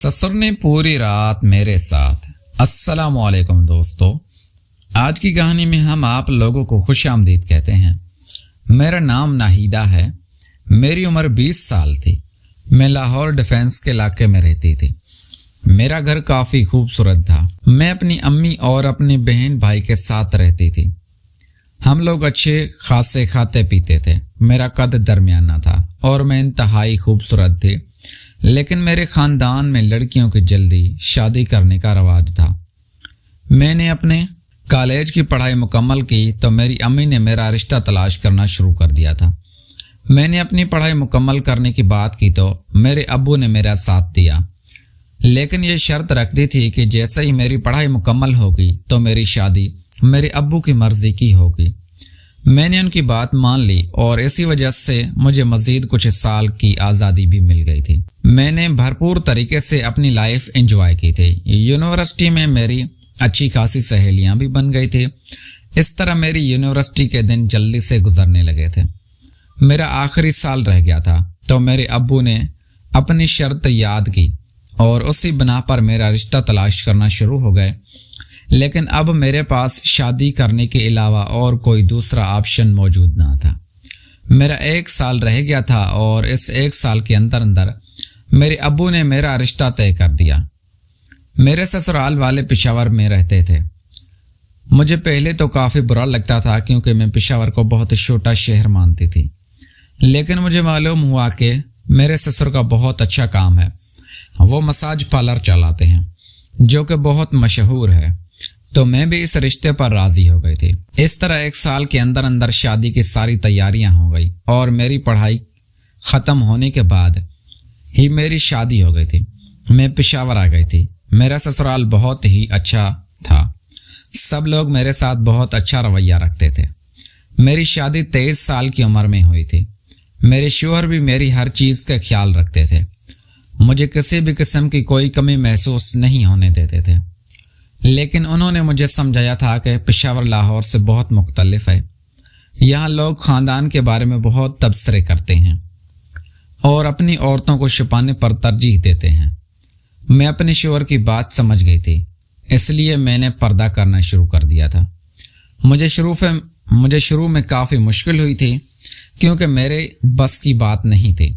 ससुर ने पूरी रात मेरे साथ। अस्सलाम वालेकुम दोस्तों, आज की कहानी में हम आप लोगों को खुशामदीद कहते हैं। मेरा नाम नाहिदा है। मेरी उम्र 20 साल थी। मैं लाहौर डिफेंस के इलाके में रहती थी। मेरा घर काफ़ी खूबसूरत था। मैं अपनी अम्मी और अपनी बहन भाई के साथ रहती थी। हम लोग अच्छे खासे खाते पीते थे। मेरा कद दरमियाना था और मैं इंतहाई खूबसूरत थी, लेकिन मेरे ख़ानदान में लड़कियों की जल्दी शादी करने का रवाज था। मैंने अपने कॉलेज की पढ़ाई मुकम्मल की तो मेरी अम्मी ने मेरा रिश्ता तलाश करना शुरू कर दिया था। मैंने अपनी पढ़ाई मुकम्मल करने की बात की तो मेरे अब्बू ने मेरा साथ दिया, लेकिन ये शर्त रख दी थी कि जैसे ही मेरी पढ़ाई मुकम्मल होगी तो मेरी शादी मेरे अब्बू की मर्जी की होगी। मैंने उनकी बात मान ली और इसी वजह से मुझे मज़ीद कुछ साल की आज़ादी भी मिल गई थी। मैंने भरपूर तरीके से अपनी लाइफ एंजॉय की थी। यूनिवर्सिटी में मेरी अच्छी खासी सहेलियां भी बन गई थी। इस तरह मेरी यूनिवर्सिटी के दिन जल्दी से गुजरने लगे थे। मेरा आखिरी साल रह गया था तो मेरे अब्बू ने अपनी शर्त याद की और उसी बिना पर मेरा रिश्ता तलाश करना शुरू हो गए। लेकिन अब मेरे पास शादी करने के अलावा और कोई दूसरा ऑप्शन मौजूद ना था। मेरा 1 साल रह गया था और इस 1 साल के अंदर अंदर मेरे अब्बू ने मेरा रिश्ता तय कर दिया। मेरे ससुराल वाले पेशावर में रहते थे। मुझे पहले तो काफ़ी बुरा लगता था क्योंकि मैं पेशावर को बहुत छोटा शहर मानती थी, लेकिन मुझे मालूम हुआ कि मेरे ससुर का बहुत अच्छा काम है। वो मसाज पार्लर चलाते हैं जो कि बहुत मशहूर है, तो मैं भी इस रिश्ते पर राजी हो गई थी। इस तरह 1 साल के अंदर अंदर शादी की सारी तैयारियां हो गई और मेरी पढ़ाई ख़त्म होने के बाद ही मेरी शादी हो गई थी। मैं पेशावर आ गई थी। मेरा ससुराल बहुत ही अच्छा था। सब लोग मेरे साथ बहुत अच्छा रवैया रखते थे। मेरी शादी 23 साल की उम्र में हुई थी। मेरे शौहर भी मेरी हर चीज़ का ख्याल रखते थे। मुझे किसी भी किस्म की कोई कमी महसूस नहीं होने देते थे, लेकिन उन्होंने मुझे समझाया था कि पेशावर लाहौर से बहुत मुख्तलिफ है। यहाँ लोग ख़ानदान के बारे में बहुत तबसरे करते हैं और अपनी औरतों को छुपाने पर तरजीह देते हैं। मैं अपने शौहर की बात समझ गई थी, इसलिए मैंने पर्दा करना शुरू कर दिया था। मुझे शुरू में काफ़ी मुश्किल हुई थी क्योंकि मेरे बस की बात नहीं थी,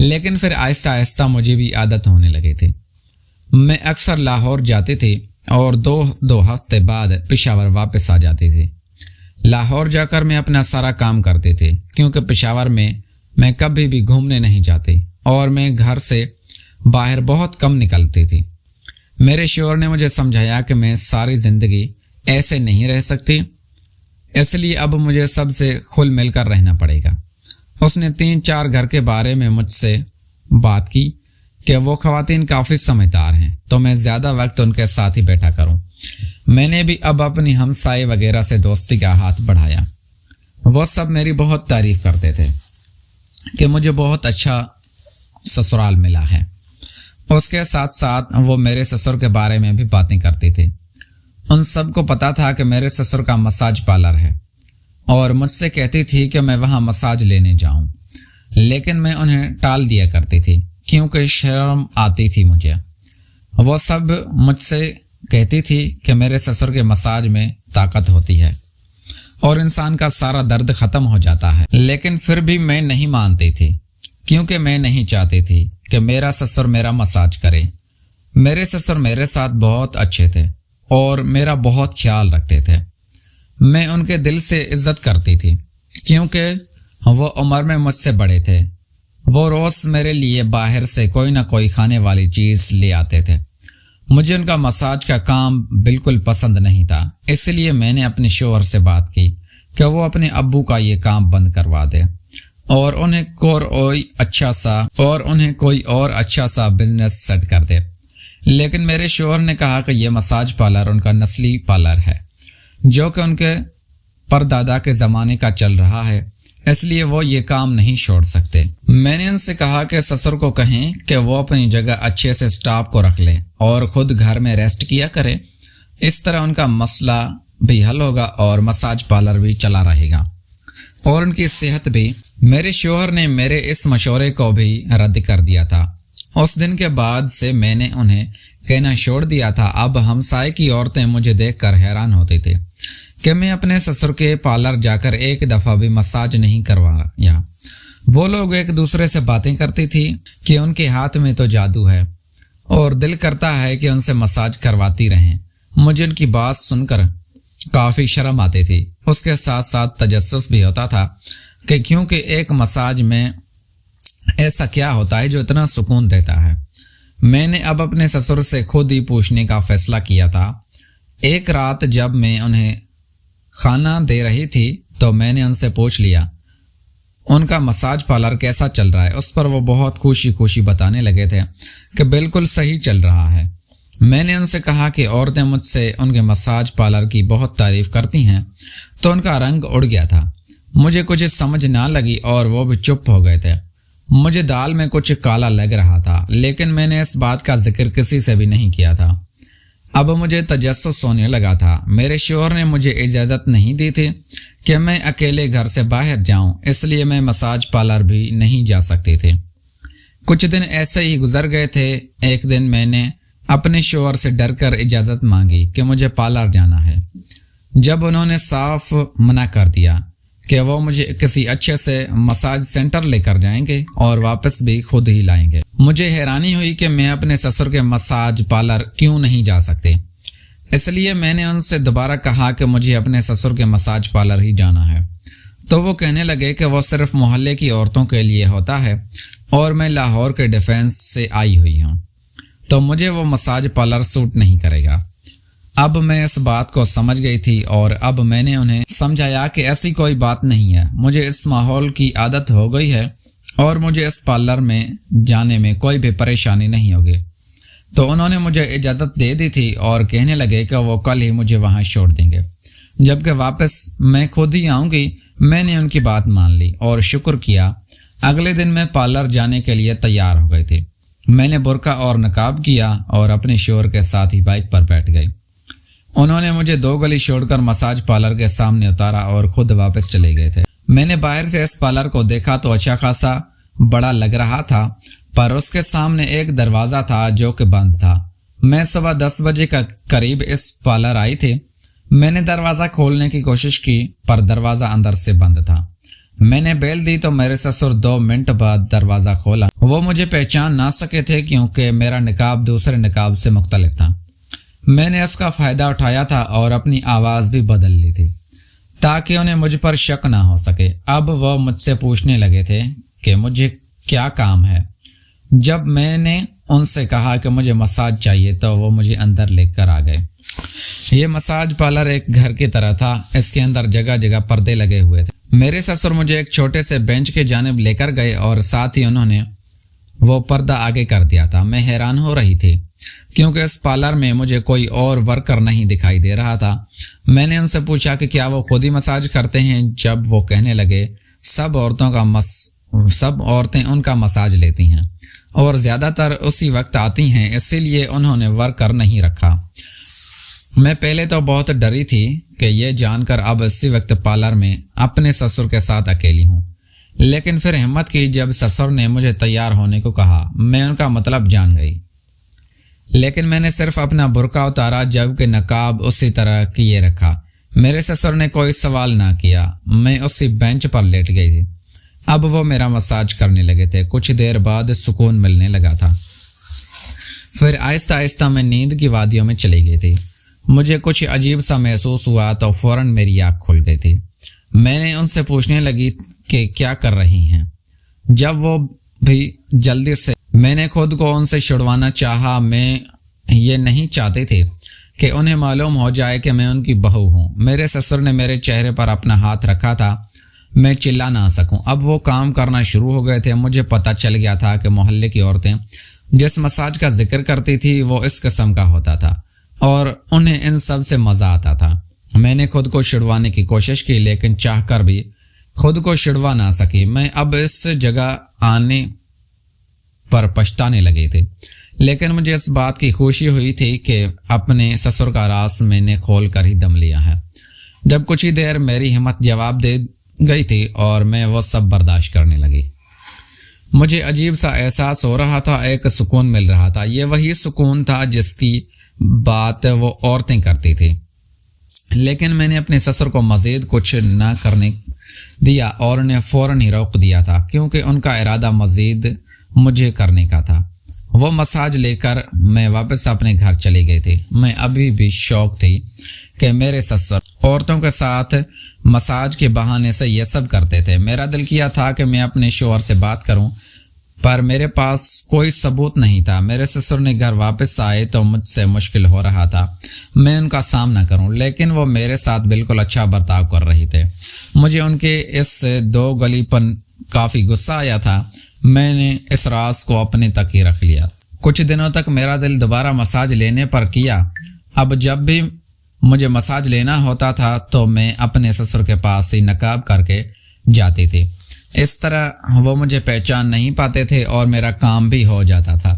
लेकिन फिर आहिस्ता आहिस्ता मुझे भी आदत होने लगी थी। मैं अक्सर लाहौर जाती थी और दो हफ्ते बाद पेशावर वापस आ जाती थी। लाहौर जाकर मैं अपना सारा काम करती थी क्योंकि पेशावर में मैं कभी भी घूमने नहीं जाती और मैं घर से बाहर बहुत कम निकलती थी। मेरे शौहर ने मुझे समझाया कि मैं सारी ज़िंदगी ऐसे नहीं रह सकती, इसलिए अब मुझे सबसे खुल मिल कर रहना पड़ेगा। उसने 3-4 घर के बारे में मुझसे बात की कि वो ख़वातीन काफ़ी समझदार हैं, तो मैं ज़्यादा वक्त उनके साथ ही बैठा करूं। मैंने भी अब अपनी हमसाए वगैरह से दोस्ती का हाथ बढ़ाया। वो सब मेरी बहुत तारीफ़ करते थे कि मुझे बहुत अच्छा ससुराल मिला है। उसके साथ साथ वो मेरे ससुर के बारे में भी बातें करती थी। उन सबको पता था कि मेरे ससुर का मसाज पार्लर है और मुझसे कहती थी कि मैं वहाँ मसाज लेने जाऊँ, लेकिन मैं उन्हें टाल दिया करती थी क्योंकि शर्म आती थी मुझे। वो सब मुझसे कहती थी कि मेरे ससुर के मसाज में ताकत होती है और इंसान का सारा दर्द ख़त्म हो जाता है, लेकिन फिर भी मैं नहीं मानती थी क्योंकि मैं नहीं चाहती थी कि मेरा ससुर मेरा मसाज करे। मेरे ससुर मेरे साथ बहुत अच्छे थे और मेरा बहुत ख्याल रखते थे। मैं उनके दिल से इज्जत करती थी क्योंकि वो उम्र में मुझसे बड़े थे। वो रोज़ मेरे लिए बाहर से कोई ना कोई खाने वाली चीज़ ले आते थे। मुझे उनका मसाज का काम बिल्कुल पसंद नहीं था, इसलिए मैंने अपने शौहर से बात की कि वो अपने अब्बू का ये काम बंद करवा दे और उन्हें कोई और अच्छा सा बिजनेस सेट कर दे। लेकिन मेरे शौहर ने कहा कि यह मसाज पार्लर उनका नस्ली पार्लर है जो कि उनके परदादा के ज़माने का चल रहा है, इसलिए वो ये काम नहीं छोड़ सकते। मैंने उनसे कहा कि ससुर को कहें कि वो अपनी जगह अच्छे से स्टाफ को रख ले और ख़ुद घर में रेस्ट किया करे। इस तरह उनका मसला भी हल होगा और मसाज पार्लर भी चला रहेगा और उनकी सेहत भी। मेरे शौहर ने मेरे इस मशवरे को भी रद्द कर दिया था उस दिन के बाद से मैंने उन्हें कहना छोड़ दिया था। अब हमसाए की औरतें मुझे देखकर हैरान होती थी कि मैं अपने ससुर के पार्लर जाकर एक दफा भी मसाज नहीं करवाया। वो लोग एक दूसरे से बातें करती थी कि उनके हाथ में तो जादू है और दिल करता है कि उनसे मसाज करवाती रहें। मुझे उनकी बात सुनकर काफी शर्म आती थी। उसके साथ साथ तजस्सुस भी होता था कि क्योंकि एक मसाज में ऐसा क्या होता है जो इतना सुकून देता है। मैंने अब अपने ससुर से खुद ही पूछने का फैसला किया था। एक रात जब मैं उन्हें खाना दे रही थी तो मैंने उनसे पूछ लिया उनका मसाज पार्लर कैसा चल रहा है। उस पर वो बहुत खुशी खुशी बताने लगे थे कि बिल्कुल सही चल रहा है। मैंने उनसे कहा कि औरतें मुझसे उनके मसाज पार्लर की बहुत तारीफ करती हैं तो उनका रंग उड़ गया था। मुझे कुछ समझ ना लगी और वो भी चुप हो गए थे। मुझे दाल में कुछ काला लग रहा था, लेकिन मैंने इस बात का जिक्र किसी से भी नहीं किया था। अब मुझे तजस्सुस होने लगा था। मेरे शौहर ने मुझे इजाज़त नहीं दी थी कि मैं अकेले घर से बाहर जाऊं, इसलिए मैं मसाज पार्लर भी नहीं जा सकती थी। कुछ दिन ऐसे ही गुजर गए थे। एक दिन मैंने अपने शौहर से डरकर इजाज़त मांगी कि मुझे पार्लर जाना है। जब उन्होंने साफ मना कर दिया कि वो मुझे किसी अच्छे से मसाज सेंटर लेकर जाएंगे और वापस भी खुद ही लाएंगे, मुझे हैरानी हुई कि मैं अपने ससुर के मसाज पार्लर क्यों नहीं जा सकती। इसलिए मैंने उनसे दोबारा कहा कि मुझे अपने ससुर के मसाज पार्लर ही जाना है। तो वो कहने लगे कि वो सिर्फ मोहल्ले की औरतों के लिए होता है और मैं लाहौर के डिफेंस से आई हुई हूँ, तो मुझे वो मसाज पार्लर सूट नहीं करेगा। अब मैं इस बात को समझ गई थी और अब मैंने उन्हें समझाया कि ऐसी कोई बात नहीं है, मुझे इस माहौल की आदत हो गई है और मुझे इस पार्लर में जाने में कोई भी परेशानी नहीं होगी। तो उन्होंने मुझे इजाज़त दे दी थी और कहने लगे कि वो कल ही मुझे वहाँ छोड़ देंगे, जबकि वापस मैं खुद ही आऊँगी। मैंने उनकी बात मान ली और शुक्र किया। अगले दिन मैं पार्लर जाने के लिए तैयार हो गई थी। मैंने बुर्का और नकाब किया और अपने शौहर के साथ ही बाइक पर बैठ गई। उन्होंने मुझे 2 गली छोड़कर मसाज पार्लर के सामने उतारा और खुद वापस चले गए थे। मैंने बाहर से इस पार्लर को देखा तो अच्छा खासा बड़ा लग रहा था, पर उसके सामने एक दरवाज़ा था जो कि बंद था। मैं सुबह 10 बजे का करीब इस पार्लर आई थी। मैंने दरवाज़ा खोलने की कोशिश की पर दरवाज़ा अंदर से बंद था। मैंने बेल दी तो मेरे ससुर 2 मिनट बाद दरवाज़ा खोला। वो मुझे पहचान ना सके थे क्योंकि मेरा निकाब दूसरे निकाब से मुख्तलिफ था। मैंने इसका फ़ायदा उठाया था और अपनी आवाज़ भी बदल ली थी ताकि उन्हें मुझ पर शक ना हो सके। अब वो मुझसे पूछने लगे थे कि मुझे क्या काम है। जब मैंने उनसे कहा कि मुझे मसाज चाहिए तो वो मुझे अंदर लेकर आ गए। ये मसाज पार्लर एक घर की तरह था। इसके अंदर जगह जगह पर्दे लगे हुए थे। मेरे ससुर मुझे एक छोटे से बेंच के जानिब लेकर गए और साथ ही उन्होंने वो पर्दा आगे कर दिया था। मैं हैरान हो रही थी क्योंकि इस पार्लर में मुझे कोई और वर्कर नहीं दिखाई दे रहा था। मैंने उनसे पूछा कि क्या वो खुद ही मसाज करते हैं। जब वो कहने लगे सब औरतें उनका मसाज लेती हैं और ज़्यादातर उसी वक्त आती हैं, इसीलिए उन्होंने वर्कर नहीं रखा। मैं पहले तो बहुत डरी थी कि ये जानकर अब इसी वक्त पार्लर में अपने ससुर के साथ अकेली हूँ, लेकिन फिर हिम्मत की जब ससुर ने मुझे तैयार होने को कहा। मैं उनका मतलब जान गई, लेकिन मैंने सिर्फ अपना बुर्का उतारा जबकि नकाब उसी तरह किए रखा। मेरे ससुर ने कोई सवाल ना किया। मैं उसी बेंच पर लेट गई थी। अब वो मेरा मसाज करने लगे थे। कुछ देर बाद सुकून मिलने लगा था। फिर आहिस्ता आहिस्ता मैं नींद की वादियों में चली गई थी। मुझे कुछ अजीब सा महसूस हुआ तो फौरन मेरी आँख खुल गई थी। मैंने उनसे पूछने लगी कि क्या कर रही हैं। जब वो भी जल्दी से मैंने खुद को उनसे छुड़वाना चाहा। मैं ये नहीं चाहती थी कि उन्हें मालूम हो जाए कि मैं उनकी बहू हूँ। मेरे ससुर ने मेरे चेहरे पर अपना हाथ रखा था, मैं चिल्ला ना सकूं। अब वो काम करना शुरू हो गए थे। मुझे पता चल गया था कि मोहल्ले की औरतें जिस मसाज का जिक्र करती थी वो इस किस्म का होता था और उन्हें इन सब से मज़ा आता था। मैंने खुद को छुड़वाने की कोशिश की, लेकिन चाहकर भी खुद को छुड़वा ना सकी। मैं अब इस जगह आने पर पछताने लगी थी, लेकिन मुझे इस बात की खुशी हुई थी कि अपने ससुर का राज मैंने खोल कर ही दम लिया है। जब कुछ ही देर मेरी हिम्मत जवाब दे गई थी और मैं वो सब बर्दाश्त करने लगी। مجھے عجیب سا احساس ہو رہا تھا، ایک سکون مل رہا تھا۔ یہ وہی سکون تھا جس کی بات وہ عورتیں کرتی تھی، لیکن میں نے اپنے سسر کو مزید کچھ نہ کرنے دیا اور انہیں فوراً ہی روک دیا تھا، کیونکہ ان کا ارادہ مزید مجھے کرنے کا تھا۔ وہ مساج لے کر میں واپس اپنے گھر چلی گئی تھی۔ میں ابھی بھی شوق تھی کہ میرے سسر عورتوں کے ساتھ مساج کے بہانے سے یہ سب کرتے تھے۔ میرا دل کیا تھا کہ میں اپنے شوہر سے بات کروں، پر میرے پاس کوئی ثبوت نہیں تھا۔ میرے سسر نے گھر واپس آئے تو مجھ سے مشکل ہو رہا تھا میں ان کا سامنا کروں، لیکن وہ میرے ساتھ بالکل اچھا برتاؤ کر رہی تھے۔ مجھے ان کے اس دو گلی پن کافی غصہ آیا تھا۔ میں نے اس راز کو اپنے تک ہی رکھ لیا۔ کچھ دنوں تک میرا دل دوبارہ مساج لینے پر کیا۔ اب جب بھی مجھے مساج لینا ہوتا تھا تو میں اپنے سسر کے پاس ہی نقاب کر کے جاتی تھی۔ اس طرح وہ مجھے پہچان نہیں پاتے تھے اور میرا کام بھی ہو جاتا تھا۔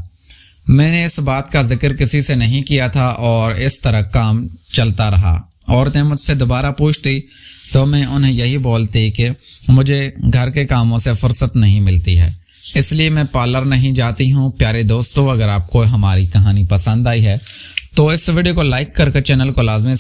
میں نے اس بات کا ذکر کسی سے نہیں کیا تھا اور اس طرح کام چلتا رہا۔ عورتیں مجھ سے دوبارہ پوچھتی تو میں انہیں یہی بولتی کہ مجھے گھر کے کاموں سے فرصت نہیں ملتی ہے، اس لیے میں پارلر نہیں جاتی ہوں۔ پیارے دوستو، اگر آپ کو ہماری کہانی پسند آئی ہے تو اس ویڈیو کو لائک کر کے چینل کو لازمی